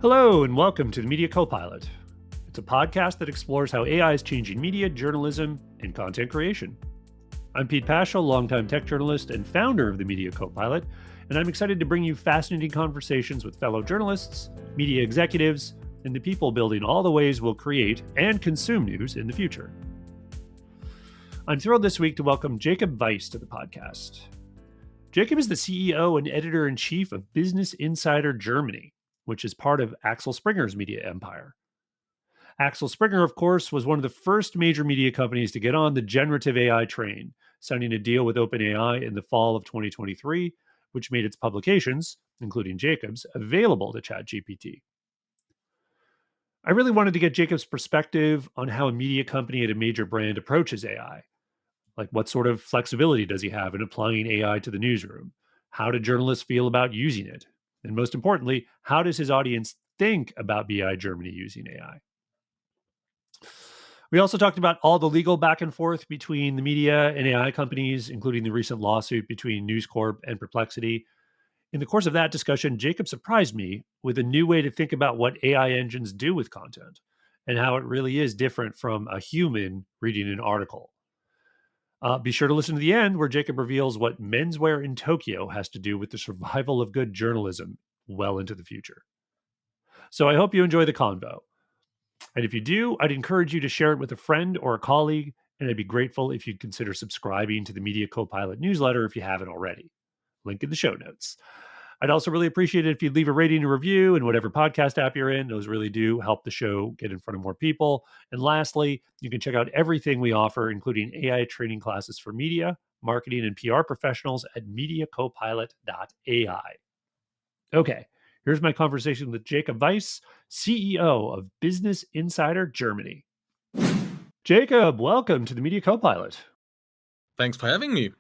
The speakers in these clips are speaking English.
Hello, and welcome to the Media Copilot. It's a podcast that explores how AI is changing media, journalism, and content creation. I'm Pete Paschal, longtime tech journalist and founder of the Media Copilot, and I'm excited to bring you fascinating conversations with fellow journalists, media executives, and the people building all the ways we'll create and consume news in the future. I'm thrilled this week to welcome Jakob Wais to the podcast. Jakob is the CEO and editor-in-chief of Business Insider Germany, which is part of Axel Springer's media empire. Axel Springer, of course, was one of the first major media companies to get on the generative AI train, signing a deal with OpenAI in the fall of 2023, which made its publications, including Jakob's, available to ChatGPT. I really wanted to get Jakob's perspective on how a media company at a major brand approaches AI. Like, what sort of flexibility does he have in applying AI to the newsroom? How do journalists feel about using it? And most importantly, how does his audience think about BI Germany using AI? We also talked about all the legal back and forth between the media and AI companies, including the recent lawsuit between News Corp and Perplexity. In the course of that discussion, Jakob surprised me with a new way to think about what AI engines do with content and how it really is different from a human reading an article. Be sure to listen to the end where Jakob reveals what menswear in Tokyo has to do with the survival of good journalism well into the future. So I hope you enjoy the convo. And if you do, I'd encourage you to share it with a friend or a colleague, and I'd be grateful if you'd consider subscribing to the Media Copilot newsletter if you haven't already. Link in the show notes. I'd also really appreciate it if you'd leave a rating and review in whatever podcast app you're in. Those really do help the show get in front of more people. And lastly, you can check out everything we offer, including AI training classes for media, marketing, and PR professionals at mediacopilot.ai. Okay, here's my conversation with Jakob Wais, CEO of Business Insider Germany. Jakob, welcome to the Media Copilot. Thanks for having me.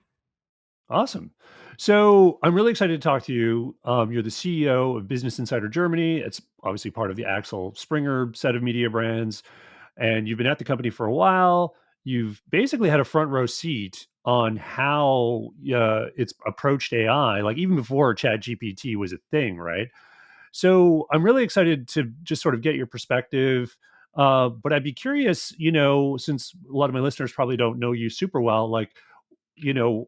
Awesome. So I'm really excited to talk to you. You're the CEO of Business Insider Germany. It's obviously part of the Axel Springer set of media brands. And you've been at the company for a while. You've basically had a front row seat on how it's approached AI, like even before ChatGPT was a thing, right? So I'm really excited to just sort of get your perspective. But I'd be curious, since a lot of my listeners probably don't know you super well, you know,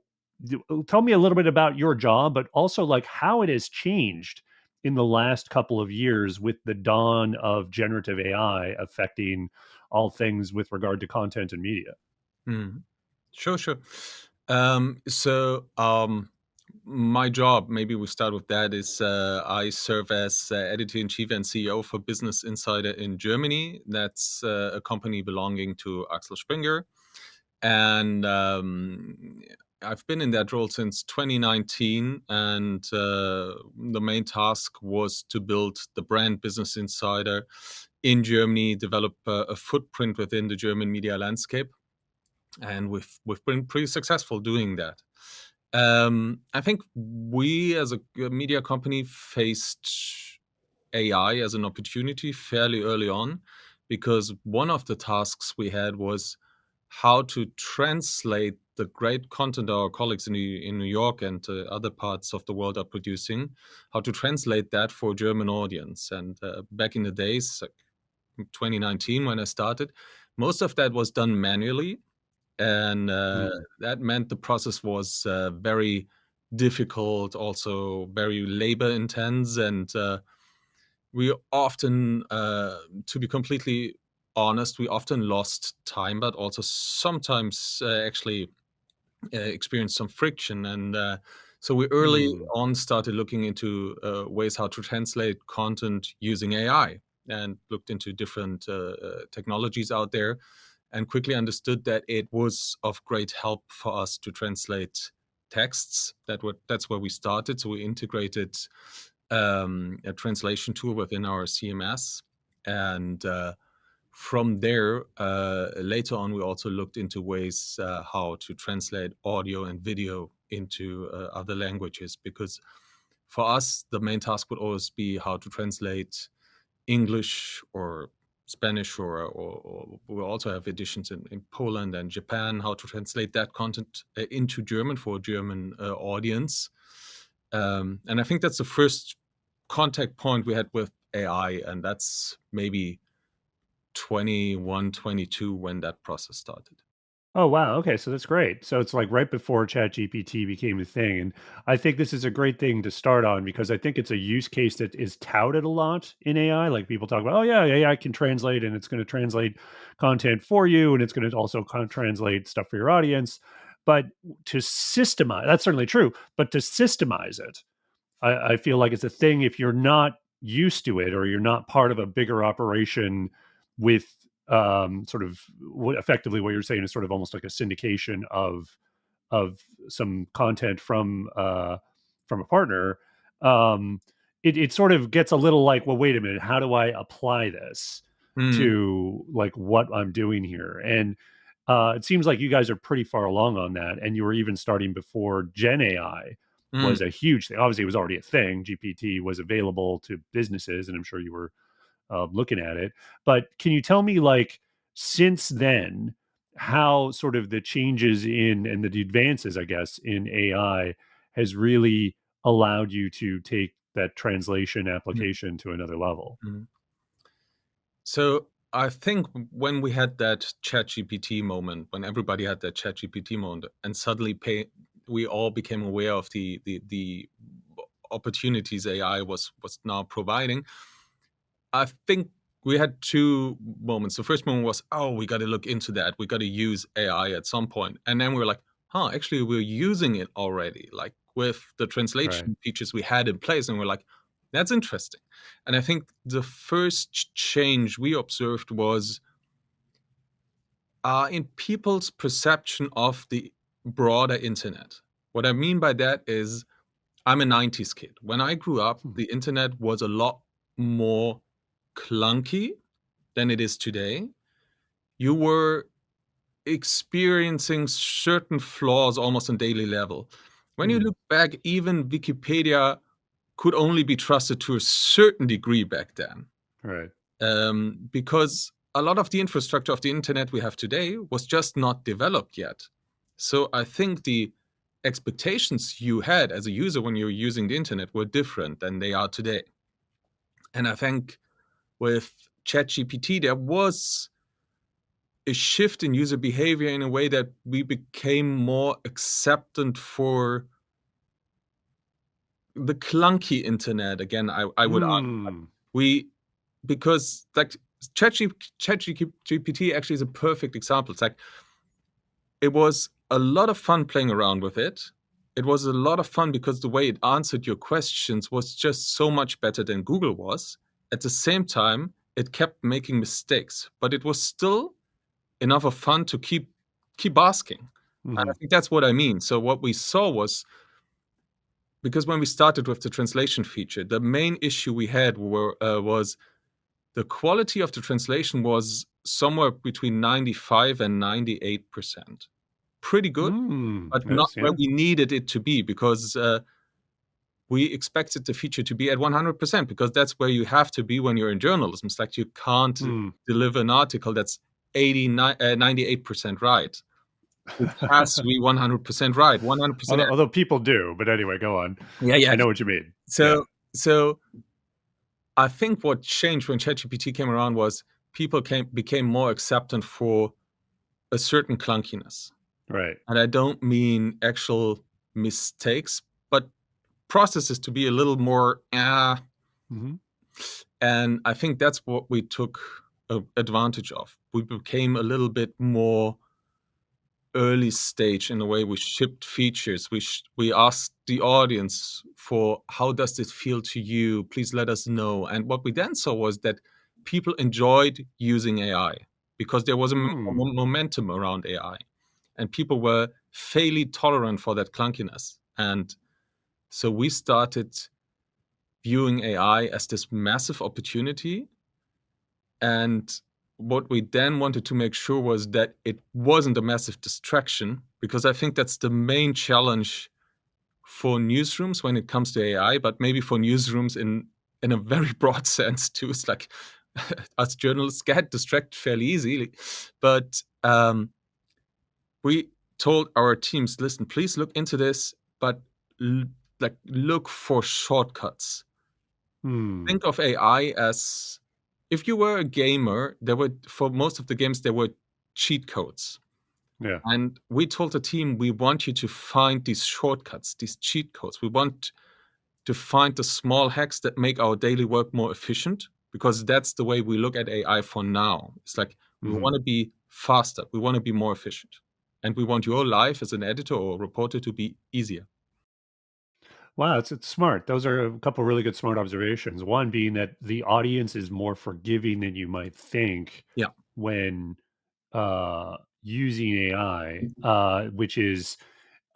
tell me a little bit about your job, but also like how it has changed in the last couple of years with the dawn of generative AI affecting all things with regard to content and media. Sure. My job, maybe we start with that, is I serve as editor-in-chief and CEO for Business Insider in Germany. That's a company belonging to Axel Springer. And I've been in that role since 2019. And the main task was to build the brand Business Insider in Germany, develop a footprint within the German media landscape. And we've been pretty successful doing that. I think we as a media company faced AI as an opportunity fairly early on, because one of the tasks we had was how to translate the great content our colleagues in New York and other parts of the world are producing, how to translate that for a German audience. And back in the days, like 2019 when I started, most of that was done manually. And that meant the process was very difficult, also very labor intense. And we often, to be completely honest, we often lost time, but also sometimes actually experienced some friction. And so we early on started looking into ways how to translate content using AI, and looked into different technologies out there, and quickly understood that it was of great help for us to translate texts. That's where we started. So we integrated a translation tool within our CMS. And from there, later on, we also looked into ways how to translate audio and video into other languages, because for us, the main task would always be how to translate English or Spanish, or we also have editions in Poland and Japan, how to translate that content into German for a German audience. And I think that's the first contact point we had with AI, and that's maybe 21, 22 when that process started. Oh, wow. Okay, so that's great. So it's like right before ChatGPT became a thing, and I think this is a great thing to start on because I think it's a use case that is touted a lot in AI. Like people talk about, oh yeah, AI can translate, and it's going to translate content for you, and it's going to also translate stuff for your audience. But to systemize, that's certainly true. But to systemize it, I feel like it's a thing if you're not used to it or you're not part of a bigger operation with sort of what effectively what you're saying is sort of almost like a syndication of some content from a partner. It sort of gets a little like, well, wait a minute, how do I apply this Mm, to like what I'm doing here? And it seems like you guys are pretty far along on that, and you were even starting before Gen AI mm. was a huge thing. Obviously, it was already a thing. GPT was available to businesses, and I'm sure you were looking at it. But can you tell me, like, since then, how sort of the changes in and the advances, I guess, in AI has really allowed you to take that translation Mm, application to another level? mm. So I think when we had that ChatGPT moment, when everybody had that ChatGPT moment, and suddenly we all became aware of the opportunities AI was now providing. I think we had two moments. The first moment was, oh, we got to look into that. We got to use AI at some point. And then we were like, huh, actually, we're using it already, like with the Right. translation features we had in place. And we're like, that's interesting. And I think the first change we observed was in people's perception of the broader internet. What I mean by that is, I'm a 90s kid. When I grew up, Hmm. the internet was a lot more clunky than it is today. You were experiencing certain flaws almost on daily level. When you Hmm. look back, even Wikipedia could only be trusted to a certain degree back then, Right. because a lot of the infrastructure of the internet we have today was just not developed yet. So I think the expectations you had as a user when you were using the internet were different than they are today. And I think with ChatGPT, there was a shift in user behavior in a way that we became more acceptant for the clunky internet. Again, I would argue Hmm. we, because like ChatGPT actually is a perfect example. It's like it was a lot of fun playing around with it. It was a lot of fun because the way it answered your questions was just so much better than Google was. At the same time, it kept making mistakes, but it was still enough of fun to keep asking. And I Hmm. think that's what I mean. So what we saw was, because when we started with the translation feature, the main issue we had was the quality of the translation was somewhere between 95 and 98%. Pretty good, Hmm. but not Yes. where Yeah. we needed it to be, because we expected the feature to be at 100%, because that's where you have to be when you're in journalism. It's like you can't Hmm. deliver an article that's 98% right. It has to be 100% right, 100% accurate. Although people do, but anyway, go on. Yeah, yeah. I know what you mean. Yeah. So I think what changed when ChatGPT came around was people became more acceptant for a certain clunkiness. Right. And I don't mean actual mistakes, but processes to be a little more, Hmm. and I think that's what we took advantage of. We became a little bit more early stage in the way we shipped features. We asked the audience for, how does this feel to you? Please let us know. And what we then saw was that people enjoyed using AI because there was a Hmm. momentum around AI, and people were fairly tolerant for that clunkiness. And so we started viewing AI as this massive opportunity. And what we then wanted to make sure was that it wasn't a massive distraction, because I think that's the main challenge for newsrooms when it comes to AI, but maybe for newsrooms in a very broad sense too. It's like us journalists get distracted fairly easily. But we told our teams, listen, please look into this, but l- like look for shortcuts. Hmm. Think of AI as if you were a gamer, there were for most of the games there were cheat codes. Yeah. And we told the team we want you to find these shortcuts, these cheat codes. We want to find the small hacks that make our daily work more efficient because that's the way we look at AI for now. It's like we Mhm. want to be faster, we want to be more efficient, and we want your life as an editor or reporter to be easier. Wow, it's smart. Those are a couple really good smart observations. One being that the audience is more forgiving than you might think Yeah. when using AI, which is,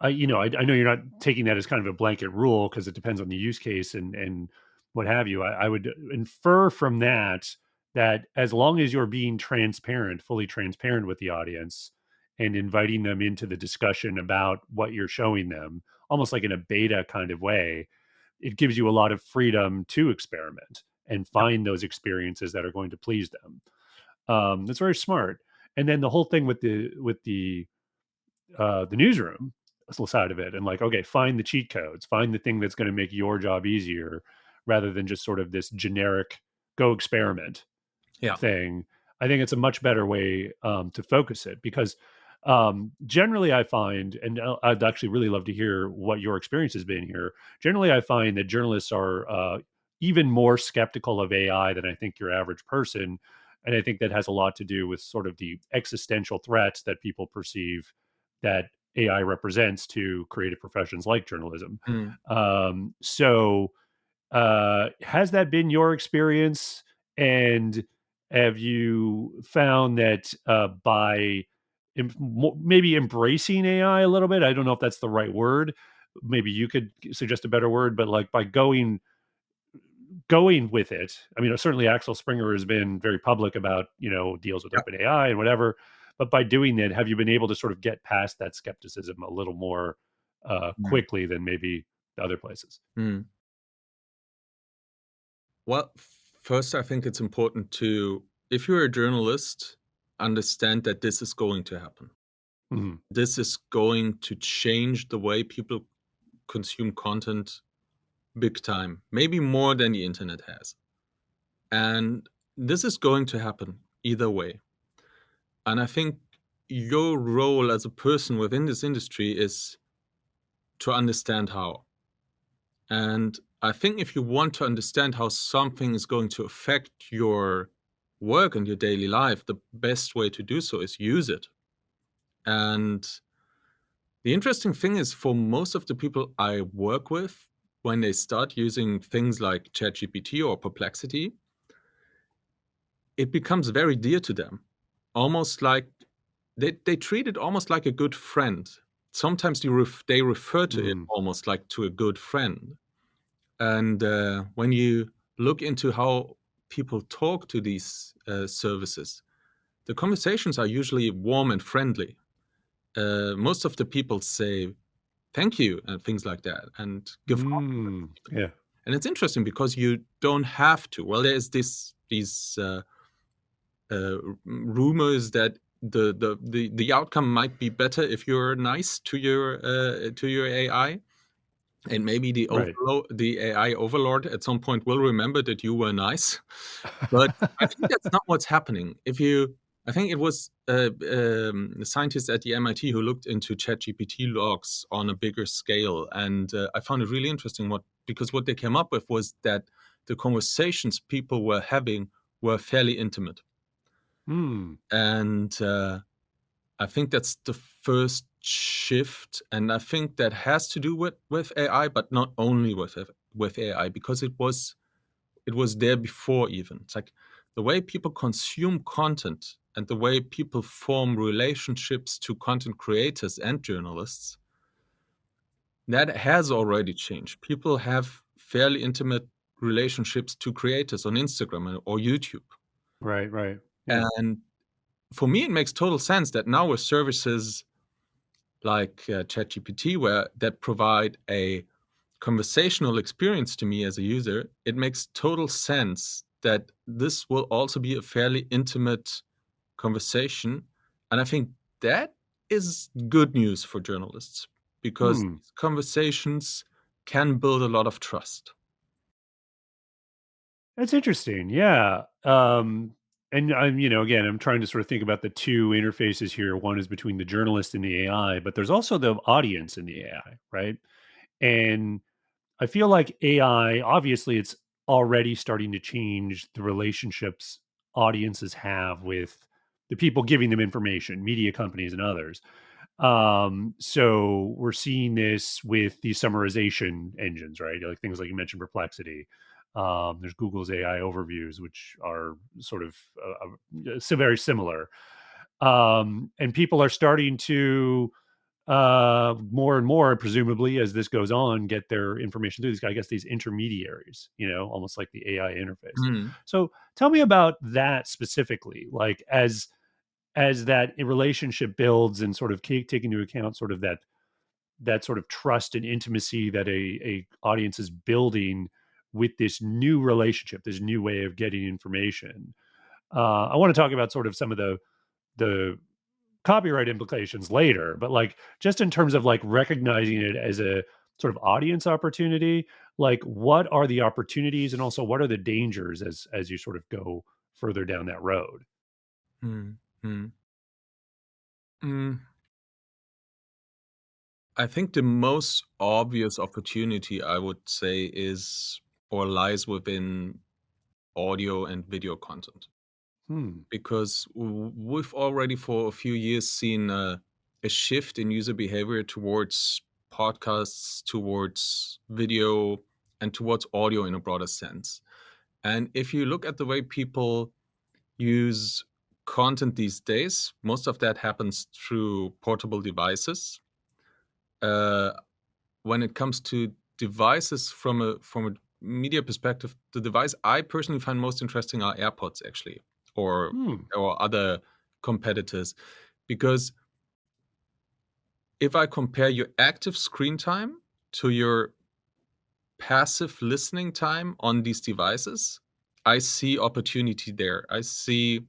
I know you're not taking that as kind of a blanket rule because it depends on the use case and what have you. I would infer from that that as long as you're being transparent, fully transparent with the audience, and inviting them into the discussion about what you're showing them, almost like in a beta kind of way, it gives you a lot of freedom to experiment and Yeah. find those experiences that are going to please them. That's very smart. And then the whole thing with the newsroom side of it, and like, okay, find the cheat codes, find the thing that's going to make your job easier, rather than just sort of this generic go experiment Yeah. thing. I think it's a much better way to focus it because generally I find, and I'd actually really love to hear what your experience has been here. Generally, I find that journalists are even more skeptical of AI than I think your average person. And I think that has a lot to do with sort of the existential threats that people perceive that AI represents to creative professions like journalism. Mm. So, has that been your experience? And have you found that by maybe embracing AI a little bit? I don't know if that's the right word. Maybe you could suggest a better word, but like by going with it. I mean, certainly Axel Springer has been very public about deals with Yeah. OpenAI and whatever. But by doing that, have you been able to sort of get past that skepticism a little more Mm. quickly than maybe the other places? Mm. Well, first, I think it's important to, if you're a journalist, understand that this is going to happen. Mhm. This is going to change the way people consume content big time, maybe more than the internet has. And this is going to happen either way. And I think your role as a person within this industry is to understand how. And I think if you want to understand how something is going to affect your work and your daily life, the best way to do so is use it. And the interesting thing is, for most of the people I work with, when they start using things like ChatGPT or Perplexity, it becomes very dear to them. Almost like they treat it almost like a good friend. Sometimes they refer to it Mm. almost like to a good friend. And when you look into how people talk to these services, the conversations are usually warm and friendly. Most of the people say thank you and things like that, and give compliments. Mm. Yeah. And it's interesting because you don't have to. Well, there's these rumors that the outcome might be better if you're nice to your AI, and maybe Right. the AI overlord at some point will remember that you were nice. But I think that's not what's happening. I think it was the scientists at the MIT who looked into ChatGPT logs on a bigger scale, and I found it really interesting. Because what they came up with was that the conversations people were having were fairly intimate, Mm. and I think that's the first shift, and I think that has to do with AI, but not only with AI, because it was there before even. It's like the way people consume content and the way people form relationships to content creators and journalists, that has already changed. People have fairly intimate relationships to creators on Instagram or YouTube. Right. Right. Yeah. And for me, it makes total sense that now with services like ChatGPT, where that provide a conversational experience to me as a user, it makes total sense that this will also be a fairly intimate conversation. And I think that is good news for journalists because Hmm. these conversations can build a lot of trust. That's interesting. Yeah. And I'm, again, I'm trying to sort of think about the two interfaces here. One is between the journalist and the AI, but there's also the audience in the AI, right? And I feel like AI, obviously, it's already starting to change the relationships audiences have with the people giving them information, media companies and others. So we're seeing this with these summarization engines, right? Like things like you mentioned, Perplexity. There's Google's AI overviews, which are sort of very similar. And people are starting to more and more, presumably, as this goes on, get their information through these, I guess, these intermediaries, almost like the AI interface. Mm. So tell me about that specifically, like as that relationship builds and sort of take into account sort of that sort of trust and intimacy that a audience is building with this new relationship, this new way of getting information. I want to talk about sort of some of the copyright implications later, but like just in terms of like recognizing it as a sort of audience opportunity, like what are the opportunities and also what are the dangers as you sort of go further down that road? Mm. Mm. Mm. I think the most obvious opportunity, I would say, is or lies within audio and video content. Hmm. Because we've already for a few years seen a shift in user behavior towards podcasts, towards video, and towards audio in a broader sense. And if you look at the way people use content these days, most of that happens through portable devices. Uh, when it comes to devices from a media perspective, the device I personally find most interesting are AirPods actually, or Hmm. or other competitors, because if I compare your active screen time to your passive listening time on these devices, I see opportunity there. I see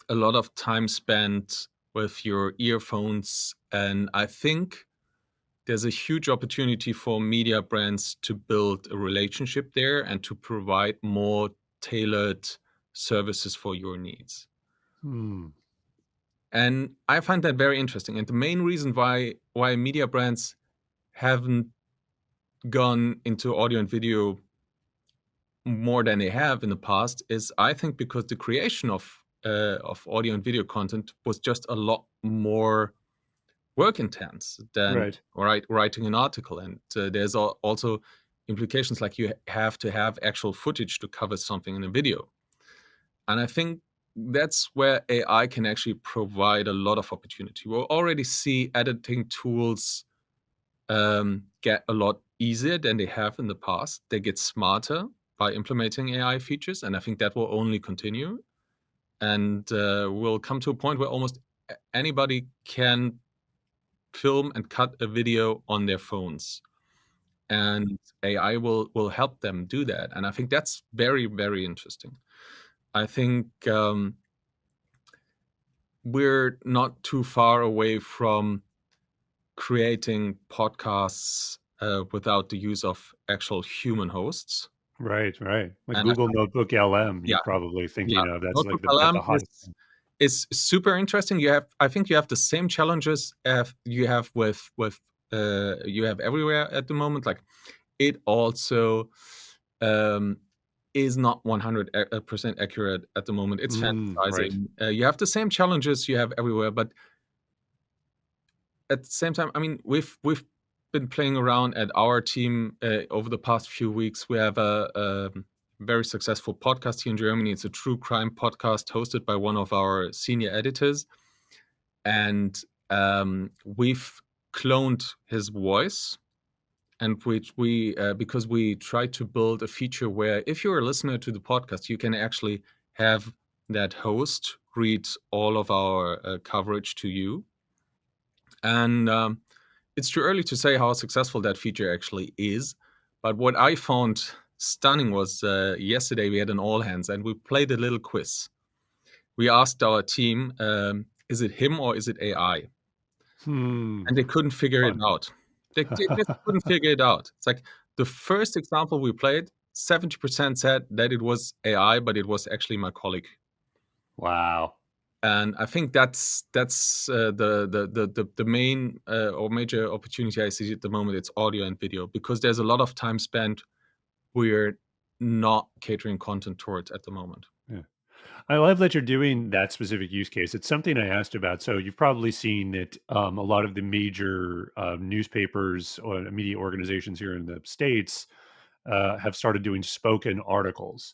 a lot of time spent with your earphones, and I think there's a huge opportunity for media brands to build a relationship there and to provide more tailored services for your needs. Hmm. And I find that very interesting. And the main reason why media brands haven't gone into audio and video more than they have in the past is, I think, because the creation of audio and video content was just a lot more work intense than Right. writing an article. And there's also implications like you have to have actual footage to cover something in a video. And I think that's where AI can actually provide a lot of opportunity. We'll already see editing tools get a lot easier than they have in the past. They get smarter by implementing AI features, and I think that will only continue. And we'll come to a point where almost anybody can film and cut a video on their phones, and AI will help them do that. And I think that's very, very interesting. I think we're not too far away from creating podcasts without the use of actual human hosts. Right. Right. Like And Google Notebook LM, yeah, you're probably yeah, thinking of that's like Notebook the LM hottest thing. is super interesting. I think you have the same challenges you have with you have everywhere at the moment. Like it also um, is not 100% accurate at the moment. It's Right. fantasizing. You have the same challenges you have everywhere, but at the same time, I mean, we've been playing around at our team over the past few weeks. We have a very successful podcast here in Germany. It's a true crime podcast hosted by one of our senior editors, and we've cloned his voice. And we because we try to build a feature where if you're a listener to the podcast, you can actually have that host read all of our coverage to you. And it's too early to say how successful that feature actually is. But what I found stunning was yesterday we had an all hands and we played a little quiz. We asked our team, is it him or is it AI? Hmm. And they couldn't figure it Fun. out. They just couldn't figure it out. It's like the first example we played, 70% said that it was AI, but it was actually my colleague. Wow. And I think that's the main or major opportunity I see at the moment. It's audio and video, because there's a lot of time spent we're not catering content towards at the moment. Yeah. I love that you're doing that specific use case. It's something I asked about. So you've probably seen that a lot of the major newspapers or media organizations here in the States have started doing spoken articles.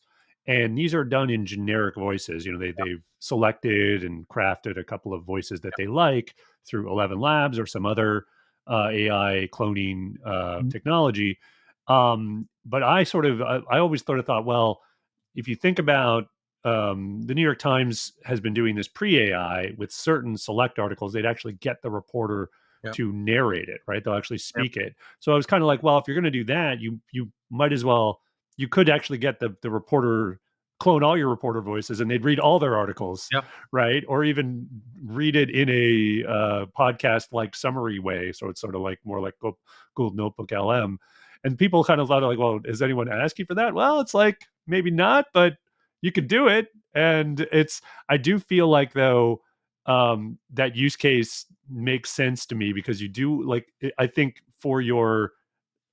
And these are done in generic voices. You know, they've selected and crafted a couple of voices that they like through 11 Labs or some other AI cloning Mhm. technology. But I always sort of thought, well, if you think about the New York Times has been doing this pre-AI with certain select articles, they'd actually get the reporter Yeah. to narrate it, right? They'll actually Yep. speak it. So I was kind of like, well, if you're going to do that, you might as well you could actually get the reporter clone all your reporter voices and they'd read all their articles, Yeah. right? Or even read it in a podcast like summary way. So it's sort of like more like Google Notebook LM. And people kind of thought like, well, is anyone asking for that? Well, it's like maybe not, but you could do it. And I do feel like though, that use case makes sense to me because you do like, I think for your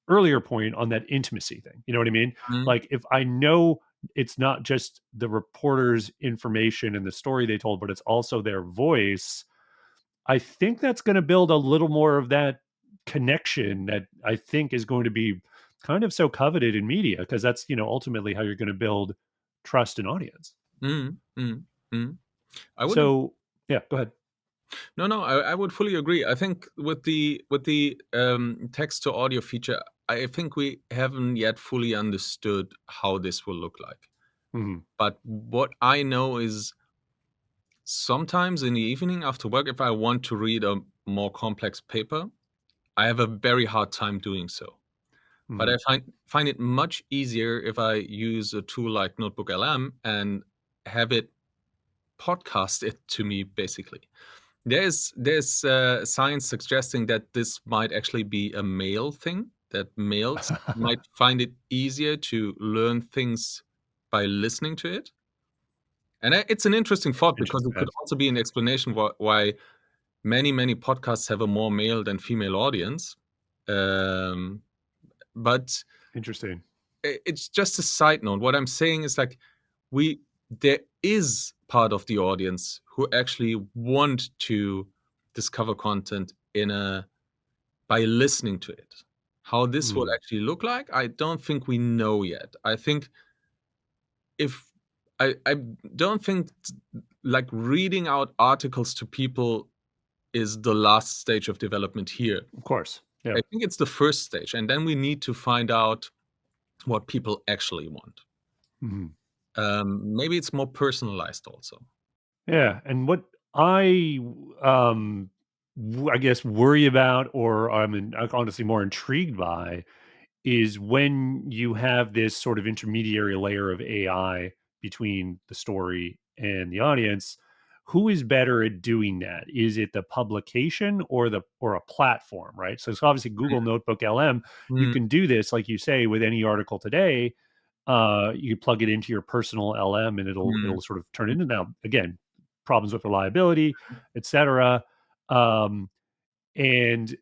earlier point on that intimacy thing, you know what I mean? Mhm. Like if I know it's not just the reporter's information and the story they told, but it's also their voice, I think that's going to build a little more of that connection that I think is going to be kind of so coveted in media because that's, ultimately how you're going to build trust and audience. Mhm. Mhm. Mhm. I would So, yeah, go ahead. no, I would fully agree. I think with the text to audio feature, I think we haven't yet fully understood how this will look like. Mhm. But what I know is sometimes in the evening after work, if I want to read a more complex paper, I have a very hard time doing so. But I Mhm. find it much easier if I use a tool like Notebook LM and have it podcast it to me, basically. There's science suggesting that this might actually be a male thing, that males might find it easier to learn things by listening to it. And it's an interesting thought, because it could Yes. also be an explanation why many podcasts have a more male than female audience. Um, but Interesting. it's just a side note. What I'm saying is, like, we there is part of the audience who actually want to discover content in a by listening to it. How this will Mm. actually look like, I don't think we know yet. I think if I don't think like reading out articles to people is the last stage of development here. Of course. Yeah. I think it's the first stage, and then we need to find out what people actually want. Mhm. Maybe it's more personalized also. Yeah, and what I I guess worry about, or I'm honestly more intrigued by, is when you have this sort of intermediary layer of AI between the story and the audience. Who is better at doing that? Is it the publication or a platform, right? So it's obviously Google Notebook LM. You Mm, can do this, like you say, with any article today. You plug it into your personal LM and mm, it'll sort of turn into, now again, problems with reliability, etc. Um, and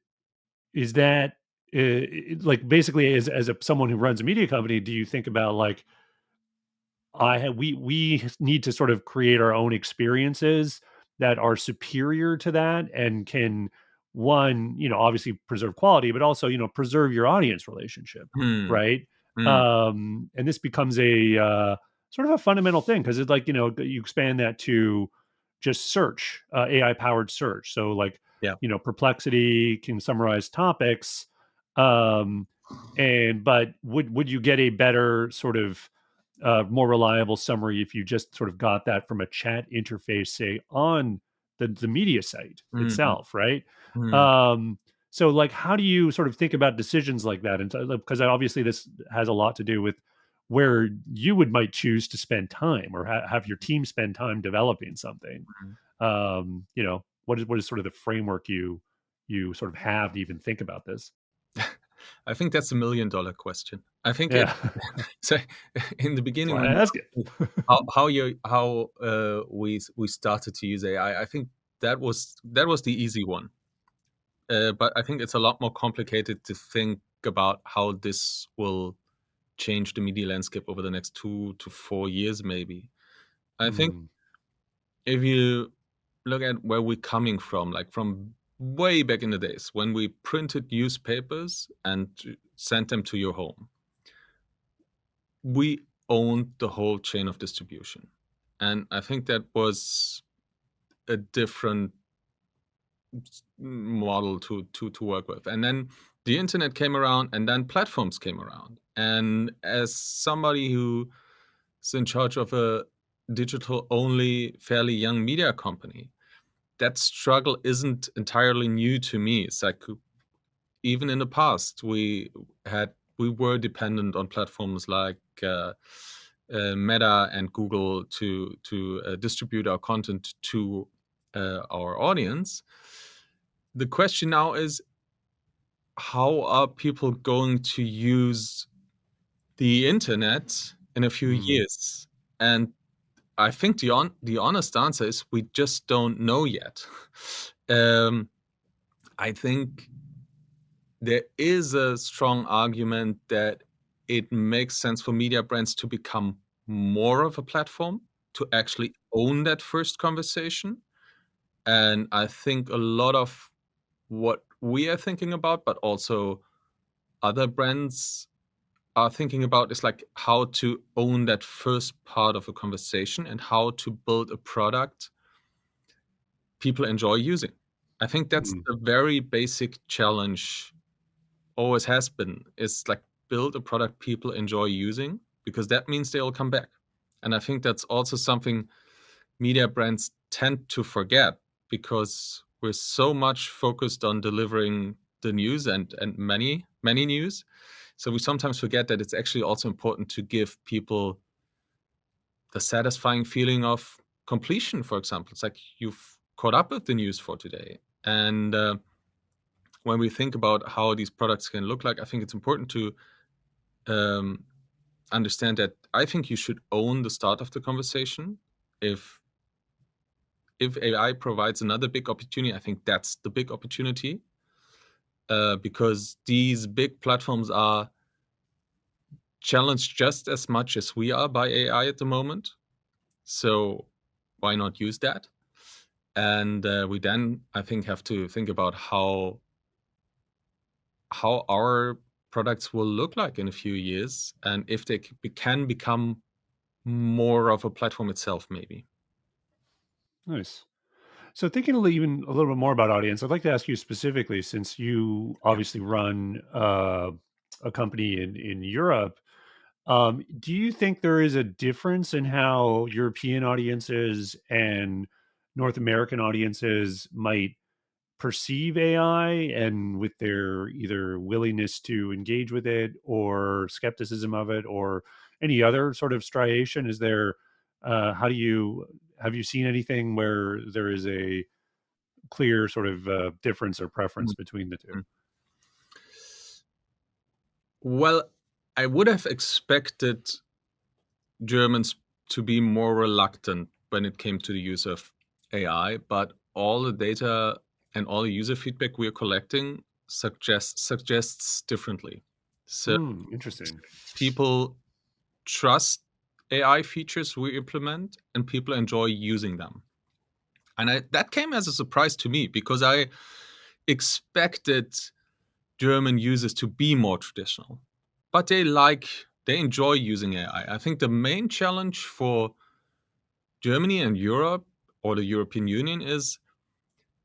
is that like basically as someone who runs a media company, do you think about like we need to sort of create our own experiences that are superior to that and can, one, obviously preserve quality, but also, preserve your audience relationship, mm, right? mm. And this becomes a sort of a fundamental thing because it's like, you expand that to just search, AI powered search. So like, Yeah. Perplexity can summarize topics. Um, but would you get a better sort of more reliable summary if you just sort of got that from a chat interface, say on the media site Mm, itself, right? mm, Um, so, like, how do you sort of think about decisions like that? And because obviously this has a lot to do with where you might choose to spend time or have your team spend time developing something. mm. What is sort of the framework you sort of have to even think about this? I think that's $1 million question. I think it Yeah. so in the That's beginning why when I you ask asked it. me how we started to use AI, I think that was the easy one. But I think it's a lot more complicated to think about how this will change the media landscape over the next 2 to 4 years maybe. I think Mm, if you look at where we're coming from, like from way back in the days when we printed newspapers and sent them to your home, we owned the whole chain of distribution. And I think that was a different model to work with. And then the internet came around, and then platforms came around. And as somebody who's in charge of a digital only, fairly young media company, that struggle isn't entirely new to me. It's like even in the past, we were dependent on platforms like Meta and Google to distribute our content to our audience. The question now is, how are people going to use the internet in a few mm, years? And I think the honest answer is we just don't know yet. um, I think there is a strong argument that it makes sense for media brands to become more of a platform, to actually own that first conversation. And I think a lot of what we are thinking about, but also other brands are thinking about, is like how to own that first part of a conversation and how to build a product people enjoy using. I think that's mm. a very basic challenge, always has been, is like build a product people enjoy using, because that means they'll come back. And I think that's also something media brands tend to forget, because we're so much focused on delivering the news and many news. So we sometimes forget that it's actually also important to give people the satisfying feeling of completion, for example. It's like you've caught up with the news for today. And when we think about how these products can look like, I think it's important to um, understand that I think you should own the start of the conversation. If if AI provides another big opportunity, I think that's the big opportunity, because these big platforms are challenged just as much as we are by AI at the moment. So why not use that? And we then, I think, have to think about how our products will look like in a few years, and if they can become more of a platform itself, maybe. Nice. So thinking even a little bit more about audience, I'd like to ask you specifically, since you Yeah. obviously run a company in Europe. Do you think there is a difference in how European audiences and North American audiences might perceive AI, and with their either willingness to engage with it or skepticism of it or any other sort of striation? Is there, how do you, have you seen anything where there is a clear sort of difference or preference between the two? Mhm. Well, I would have expected Germans to be more reluctant when it came to the use of AI, but all the data and all the user feedback we are collecting suggests differently. So Hmm, interesting. people trust AI features we implement, and people enjoy using them. And that came as a surprise to me, because I expected German users to be more traditional, but they enjoy using AI. I think the main challenge for Germany and Europe, or the European Union, is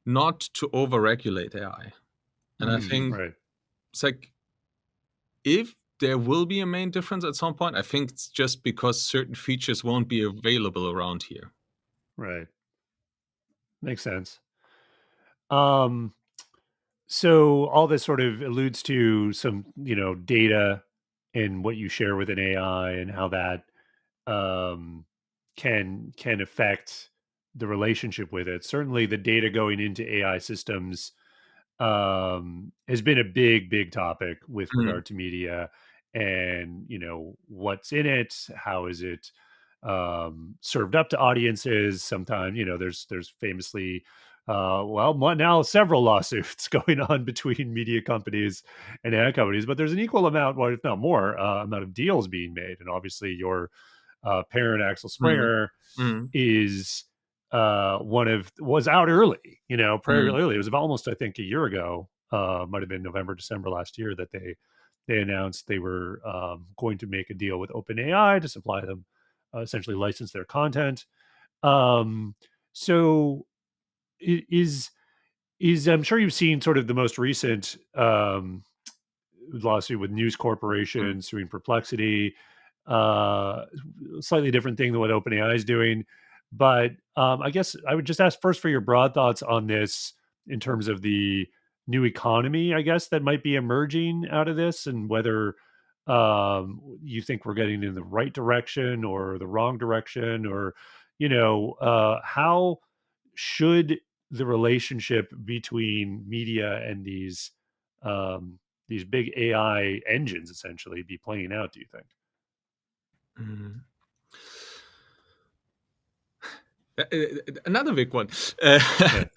not to overregulate AI. And I Mm, think right, it's like, if there will be a main difference at some point, I think it's just because certain features won't be available around here. right. Makes sense. Um, So all this sort of alludes to some, data and what you share with an AI and how that um, can affect the relationship with it. Certainly, the data going into AI systems has been a big topic with Mm, regard to media, and what's in it, how is it served up to audiences. Sometimes there's famously now several lawsuits going on between media companies and ad companies, but there's an equal amount, well, if not more, amount of deals being made. And obviously your parent, Axel mm, Springer, mm, is was out early, very mm, early. It was about almost, I think, a year ago. Might have been November, December last year that they announced they were going to make a deal with OpenAI to supply them, essentially license their content. Um, so is I'm sure you've seen sort of the most recent lawsuit with News mm, Corporation suing Perplexity. Uh, Slightly different thing than what OpenAI is doing, but I guess I would just ask first for your broad thoughts on this in terms of the new economy, I guess, that might be emerging out of this, and whether you think we're getting in the right direction or the wrong direction, or how should the relationship between media and these big AI engines essentially be playing out, do you think? mm. Another big one. Uh, Right.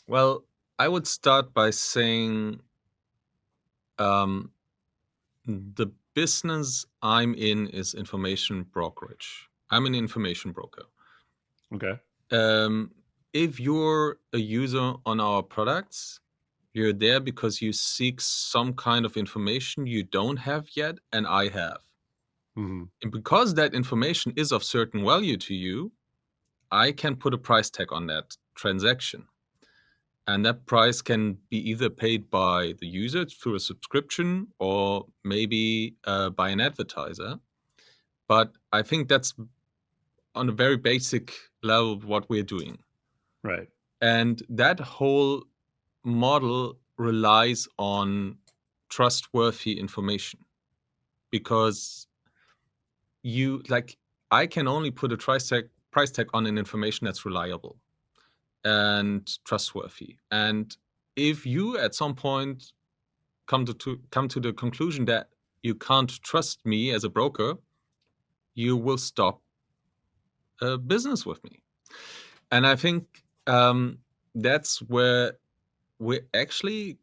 well, I would start by saying um, the business I'm in is information brokerage. I'm an information broker. Okay. Um, if you're a user on our products, you're there because you seek some kind of information you don't have yet, and I have. Mhm. And because that information is of certain value to you, I can put a price tag on that transaction. And that price can be either paid by the user through a subscription or maybe by an advertiser. But I think that's on a very basic level what we're doing. Right. And that whole model relies on trustworthy information because you like I can only put a price tag on an information that's reliable and trustworthy. And if you at some point come to the conclusion that you can't trust me as a broker, you will stop business with me. And I think that's we actually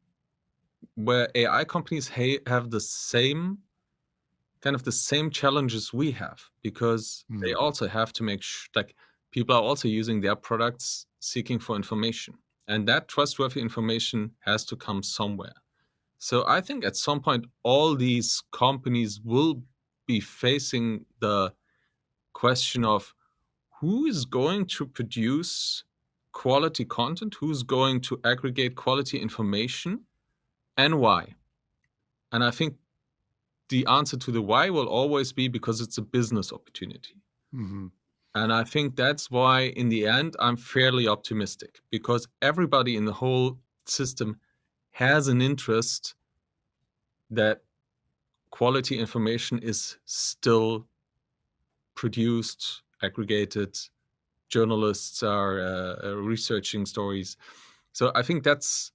where AI companies have the same kind of the same challenges we have because they Mm. also have to make like people are also using their products seeking for information, and that trustworthy information has to come somewhere. So I think at some point all these companies will be facing the question of who is going to produce quality content, who's going to aggregate quality information, and why. And I think the answer to the why will always be because it's a business opportunity. Mhm. And I think that's why, in the end, I'm fairly optimistic because everybody in the whole system has an interest that quality information is still produced, aggregated. Journalists are researching stories. So I think that's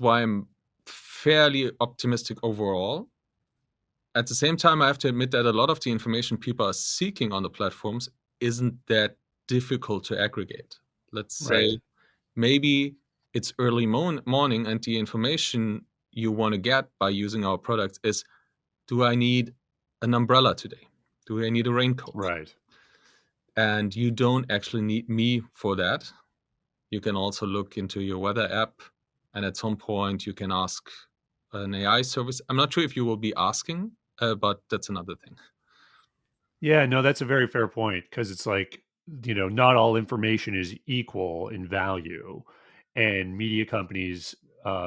why I'm fairly optimistic overall. At the same time, I have to admit that a lot of the information people are seeking on the platforms isn't that difficult to aggregate. Let's Right. say maybe it's early morning and the information you want to get by using our products is, do I need an umbrella today? Do I need a raincoat? Right. And you don't actually need me for that. You can also look into your weather app, and at some point you can ask an AI service. I'm not sure if you will be asking, but that's another thing. Yeah, no, that's a very fair point because it's like, not all information is equal in value. And media companies,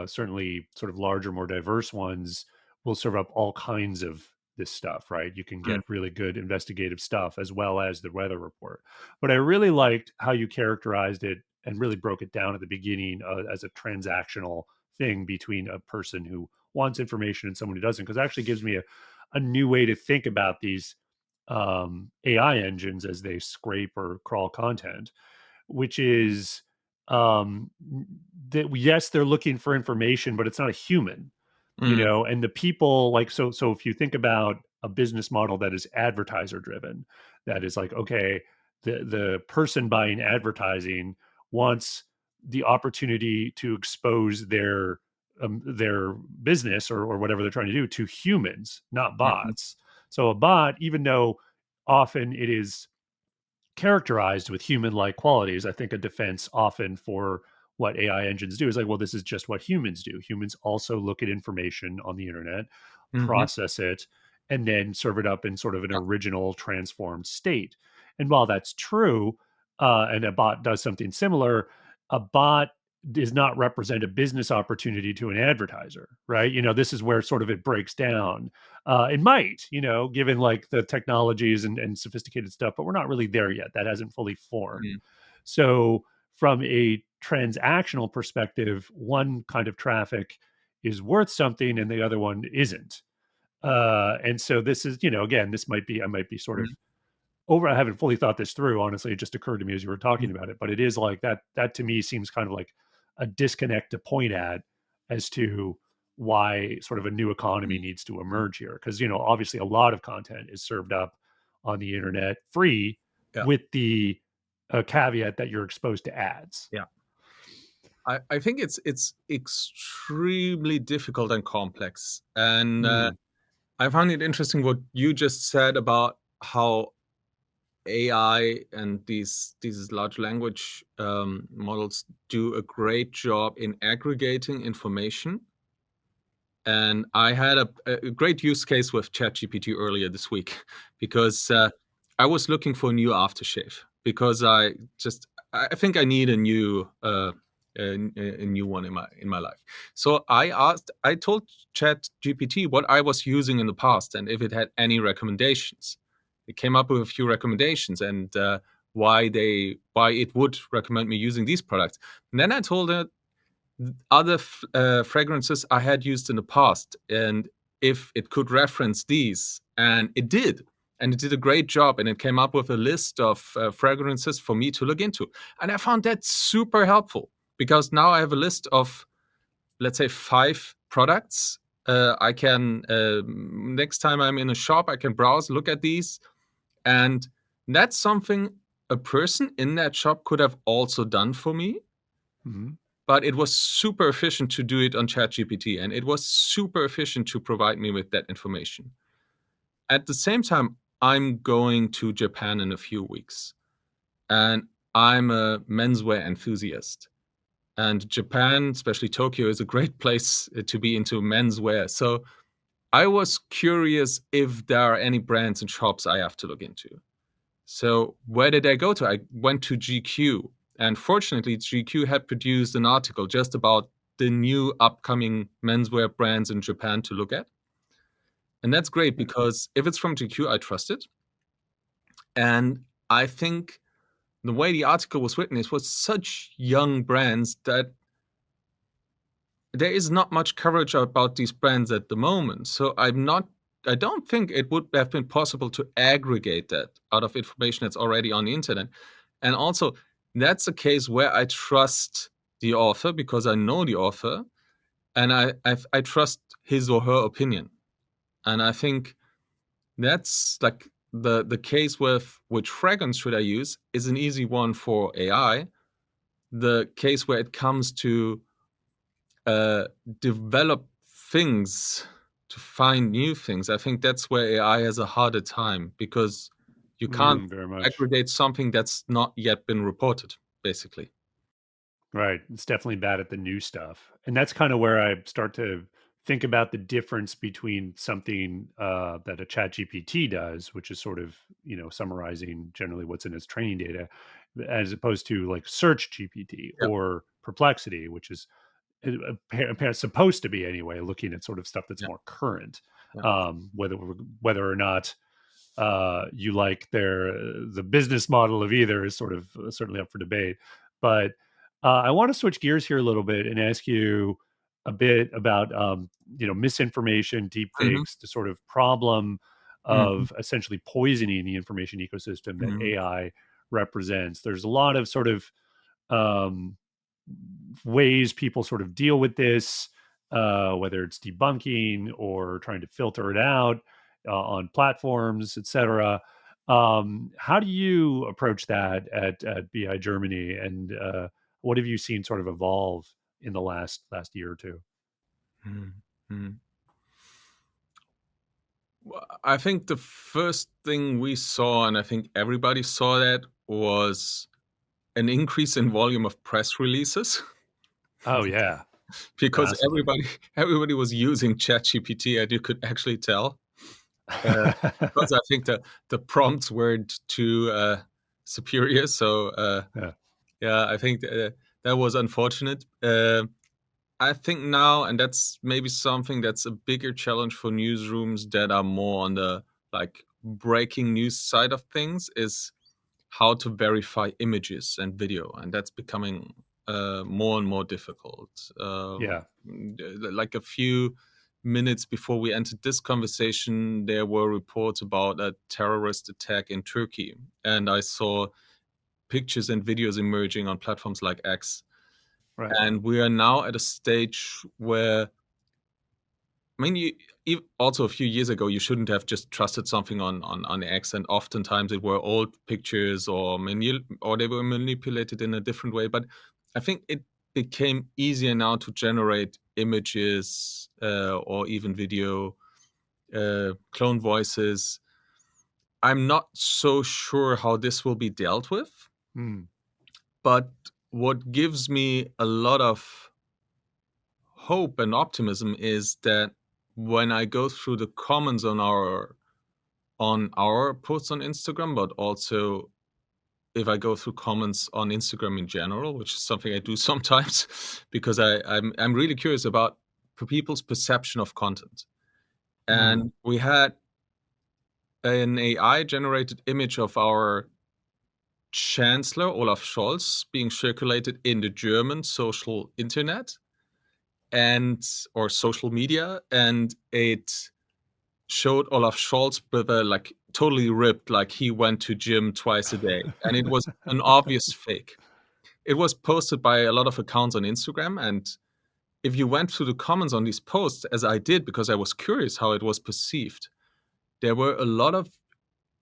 certainly sort of larger, more diverse ones, will serve up all kinds of this stuff, right? You can Mm, get really good investigative stuff as well as the weather report. But I really liked how you characterized it and really broke it down at the beginning as a transactional thing between a person who wants information and someone who doesn't, because it actually gives me a new way to think about these AI engines as they scrape or crawl content, which is um, that yes, they're looking for information, but it's not a human, Mm, and the people like so if you think about a business model that is advertiser driven, that is like, okay, the person buying advertising wants the opportunity to expose their business or whatever they're trying to do to humans, not mhm, bots. So a bot, even though often it is characterized with human-like qualities. I think a defense often for what AI engines do is like, well, this is just what humans do. Humans also look at information on the internet, mhm, process it, and then serve it up in sort of an yeah, original transformed state. And while that's true, and a bot does something similar, a bot does not represent a business opportunity to an advertiser, right? This is where sort of it breaks down. It might, given like the technologies and sophisticated stuff, but we're not really there yet. That hasn't fully formed. mm, So, from a transactional perspective, one kind of traffic is worth something and the other one isn't. And so this is, again, I might be sort of mhm, I haven't fully thought this through. Honestly, it just occurred to me as you were mm, talking about it, but it is like that. That to me seems kind of like a disconnect to point at as to why sort of a new economy mm, needs to mm, emerge here. Because obviously, a lot of content is served up on the internet free, yeah, with the caveat that you're exposed to ads. yeah. I think it's extremely difficult and complex, and Mm, I found it interesting what you just said about how AI and these large language models do a great job in aggregating information. And I had a great use case with ChatGPT earlier this week because I was looking for a new aftershave because I think I need a new a new one in my life. So I told ChatGPT what I was using in the past and if it had any recommendations. It came up with a few recommendations and why it would recommend me using these products. And then I told it other fragrances I had used in the past, and if it could reference these, and it did, and it did a great job, and it came up with a list of fragrances for me to look into, and I found that super helpful because now I have a list of, let's say, 5 products. I can next time I'm in a shop, I can browse, look at these, and that's something a person in that shop could have also done for me, mhm, but it was super efficient to do it on ChatGPT, and it was super efficient to provide me with that information. At the same time, I'm going to Japan in a few weeks, and I'm a menswear enthusiast. And Japan, especially Tokyo, is a great place to be into menswear. So I was curious if there are any brands and shops I have to look into. So where did I go to? I went to GQ, and fortunately, GQ had produced an article just about the new upcoming menswear brands in Japan to look at. And that's great because if it's from GQ, I trust it. And I think the way the article was written is was such young brands that there is not much coverage about these brands at the moment. So I don't think it would have been possible to aggregate that out of information that's already on the internet. And also, that's a case where I trust the author because I know the author and I trust his or her opinion. And I think that's like the case with which fragrance should I use is an easy one for AI. The case where it comes to uh, develop things to find new things, I think that's where AI has a harder time because you can't very much. aggregate something that's not yet been reported, basically. Right. It's definitely bad at the new stuff. And that's kind of where I start to think about the difference between something that a chat GPT does, which is sort of, summarizing generally what's in its training data, as opposed to like search GPT Yeah, or perplexity, which is supposed to be anyway, looking at sort of stuff that's yeah, more current, yeah. whether or not you like the business model of either is sort of certainly up for debate. But I want to switch gears here a little bit and ask you a bit about misinformation, deep Mhm, fakes, the sort of problem mhm, of essentially poisoning the information ecosystem that mhm, AI represents. There's a lot of sort of um, ways people sort of deal with this, whether it's debunking or trying to filter it out on platforms, etc. How do you approach that at BI Germany, and what have you seen sort of evolve in the last year or two? Mm, mm. Well, I think the first thing we saw, and I think everybody saw that, was an increase in volume of press releases Oh yeah, because massively. everybody was using ChatGPT, and you could actually tell. Because I think the prompts weren't too superior. So Yeah. yeah, I think that was unfortunate. I think now, and that's maybe something that's a bigger challenge for newsrooms that are more on the like breaking news side of things, is how to verify images and video, and that's becoming more and more difficult. Yeah. Like a few minutes before we entered this conversation, there were reports about a terrorist attack in Turkey, and I saw pictures and videos emerging on platforms like X. Right. And we are now at a stage where, I mean, also a few years ago, you shouldn't have just trusted something on X, and oftentimes it were old pictures or or they were manipulated in a different way. But I think it became easier now to generate images or even video, clone voices. I'm not so sure how this will be dealt with, Mm. but what gives me a lot of hope and optimism is that when I go through the comments on our posts on Instagram, but also if I go through comments on Instagram in general, which is something I do sometimes, because I'm really curious about people's perception of content. Mm. And we had an AI generated image of our chancellor Olaf Scholz being circulated in the German social internet and or social media, and it showed Olaf Scholz with a like totally ripped, like he went to gym twice a day, and it was an obvious fake. It was posted by a lot of accounts on Instagram, and if you went through the comments on these posts, as I did because I was curious how it was perceived, there were a lot of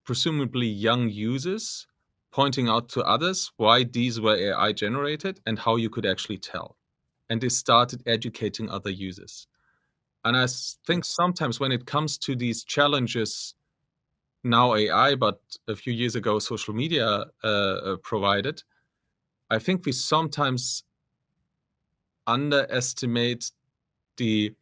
presumably young users pointing out to others why these were AI generated and how you could actually tell. And they started educating other users. And I think sometimes when it comes to these challenges, now AI, but a few years ago, social media provided, I think we sometimes underestimate the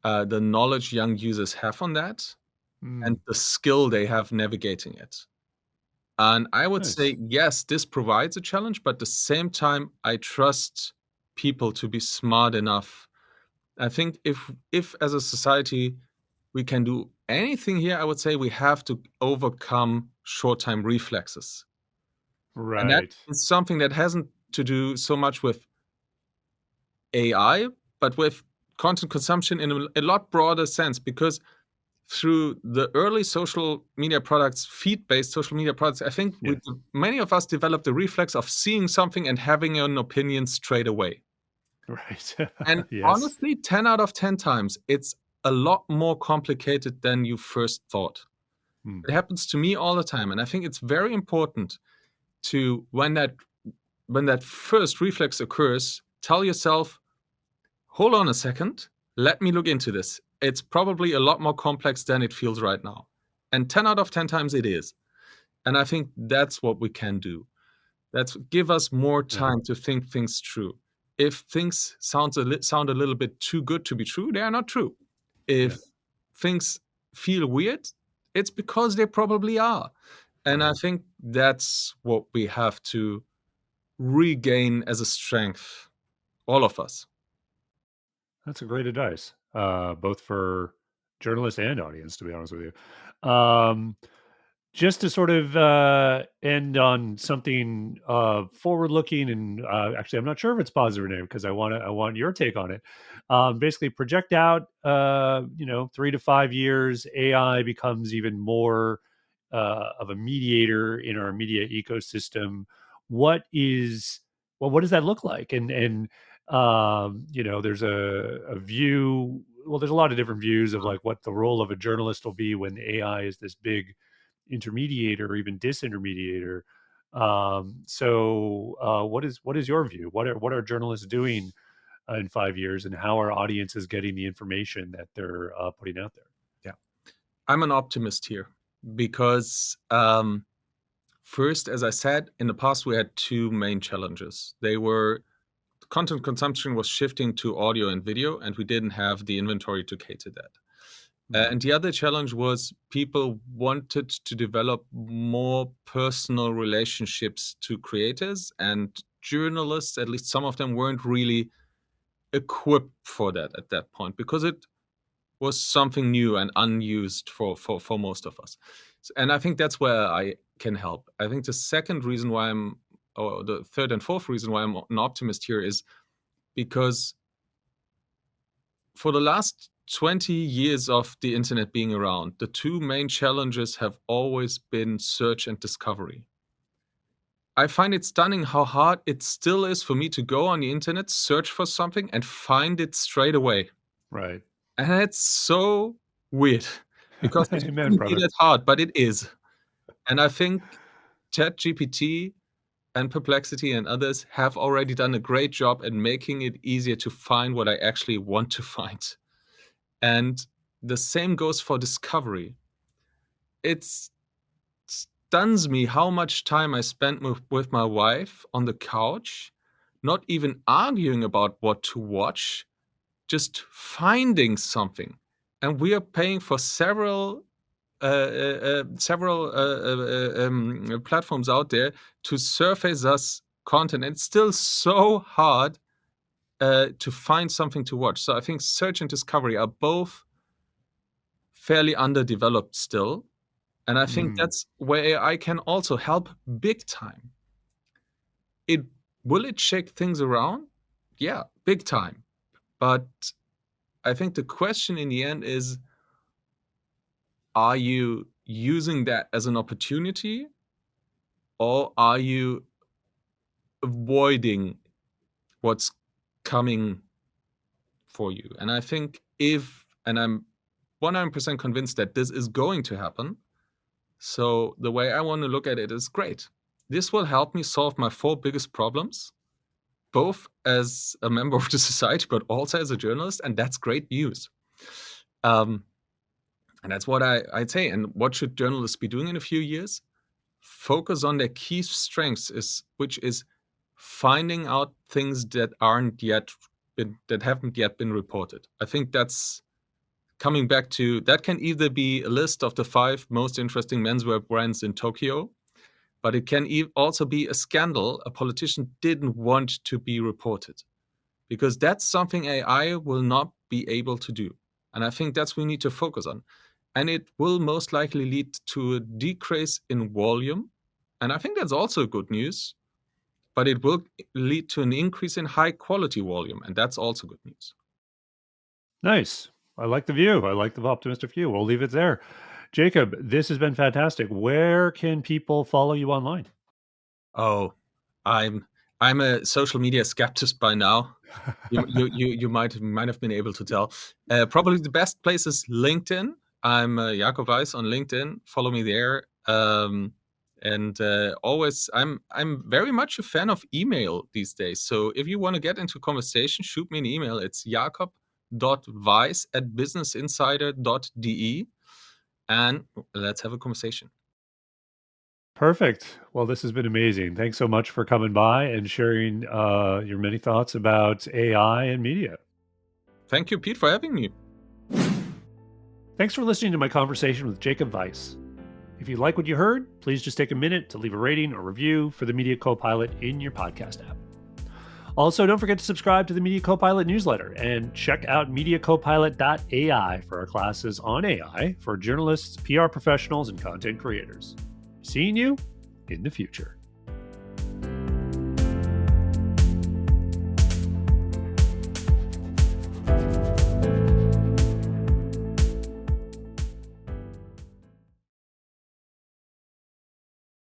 the knowledge young users have on that and Mm. the skill they have navigating it. And I would Nice. say, yes, this provides a challenge, but at the same time, I trust people to be smart enough. I think if as a society we can do anything here, I would say we have to overcome short-time reflexes. And that Right. is something that hasn't to do so much with AI, but with content consumption in a lot broader sense, because through the early social media products, feed-based social media products, I think Yeah. many of us developed the reflex of seeing something and having an opinion straight away. Right. And Yes. honestly, 10 out of 10 times, it's a lot more complicated than you first thought. Mm. It happens to me all the time, and I think it's very important to when that first reflex occurs, tell yourself, hold on a second, let me look into this. It's probably a lot more complex than it feels right now. And 10 out of 10 times it is. And I think that's what we can do. That's give us more Yeah. time to think things through. If things sound a little bit too good to be true, they are not true. Yeah. If things feel weird, it's because they probably are. And I Right. think that's what we have to regain as a strength, all of us. That's a great advice, both for journalists and audience, to be honest with you. Just to sort of end on something forward-looking, and actually, I'm not sure if it's positive or negative because I want your take on it. Basically, project out, 3 to 5 years, AI becomes even more of a mediator in our media ecosystem. What is well, what does that look like? There's a view. Well, there's a lot of different views of like what the role of a journalist will be when AI is this big intermediator or even disintermediator. What is your view? What are journalists doing in 5 years, and how are audiences getting the information that they're putting out there? Yeah, I'm an optimist here because first, as I said, in the past we had two main challenges. They were content consumption was shifting to audio and video, and we didn't have the inventory to cater that. And the other challenge was people wanted to develop more personal relationships to creators, and journalists, at least some of them, weren't really equipped for that at that point because it was something new and unused for most of us. And I think that's where I can help. I think the second reason why or the third and fourth reason why I'm an optimist here is because for the last 20 years of the internet being around, the two main challenges have always been search and discovery. I find it stunning how hard it still is for me to go on the internet, search for something, and find it straight away. Right. And it's so weird because it Amen, shouldn't be brother. that hard, but it is. And I think ChatGPT and Perplexity and others have already done a great job at making it easier to find what I actually want to find. And the same goes for discovery. It stuns me how much time I spent with my wife on the couch, not even arguing about what to watch, just finding something. And we are paying for several platforms out there to surface us content. And it's still so hard to find something to watch. So I think search and discovery are both fairly underdeveloped still. And I think that's where AI can also help big time. Will it shake things around? Yeah, big time. But I think the question in the end is, are you using that as an opportunity, or are you avoiding what's coming for you? And I think I'm 100% convinced that this is going to happen. So the way I want to look at it is great. This will help me solve my 4 biggest problems, both as a member of the society, but also as a journalist. And that's great news. And that's what I'd say. And what should journalists be doing in a few years? Focus on their key strengths, which is finding out things that haven't yet been reported. I think that's coming back to that can either be a list of the 5 most interesting menswear brands in Tokyo, but it can also be a scandal a politician didn't want to be reported, because that's something AI will not be able to do. And I think that's what we need to focus on. And it will most likely lead to a decrease in volume. And I think that's also good news, but it will lead to an increase in high quality volume. And that's also good news. Nice. I like the view. I like the optimistic view. We'll leave it there. Jakob, this has been fantastic. Where can people follow you online? Oh, I'm a social media skeptic by now. You might have been able to tell. Probably the best place is LinkedIn. I'm Jakob Wais on LinkedIn. Follow me there. Always, I'm very much a fan of email these days. So if you want to get into conversation, shoot me an email. It's jakob.weiss@businessinsider.de, and let's have a conversation. Perfect. Well, this has been amazing. Thanks so much for coming by and sharing your many thoughts about AI and media. Thank you, Pete, for having me. Thanks for listening to my conversation with Jakob Wais. If you like what you heard, please just take a minute to leave a rating or review for the Media Copilot in your podcast app. Also, don't forget to subscribe to the Media Copilot newsletter and check out mediacopilot.ai for our classes on AI for journalists, PR professionals, and content creators. Seeing you in the future.